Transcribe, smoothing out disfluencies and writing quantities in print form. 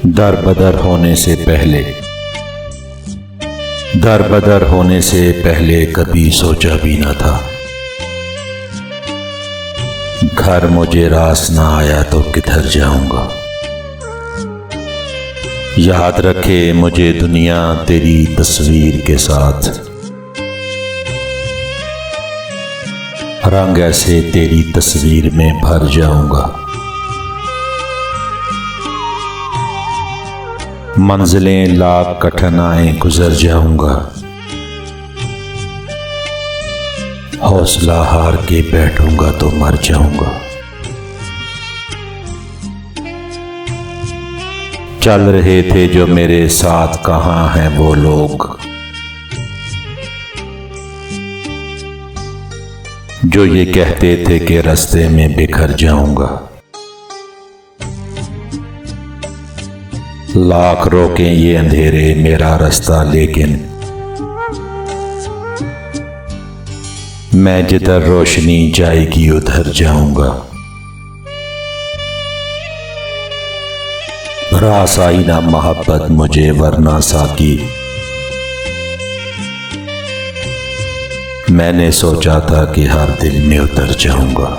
दर बदर होने से पहले कभी सोचा भी न था। घर मुझे रास ना आया तो किधर जाऊंगा। याद रखे मुझे दुनिया तेरी तस्वीर के साथ, रंग ऐसे तेरी तस्वीर में भर जाऊंगा। मंजिलें लाख कठिनाइयां गुजर जाऊंगा। हौसला हार के बैठूंगा तो मर जाऊंगा। चल रहे थे जो मेरे साथ, कहाँ हैं वो लोग जो ये कहते थे कि रास्ते में बिखर जाऊंगा। लाख रोके ये अंधेरे मेरा रास्ता, लेकिन मैं जिधर रोशनी जाएगी उधर जाऊंगा। रास आई ना मोहब्बत मुझे, वरना साकी मैंने सोचा था कि हर दिल में उतर जाऊंगा।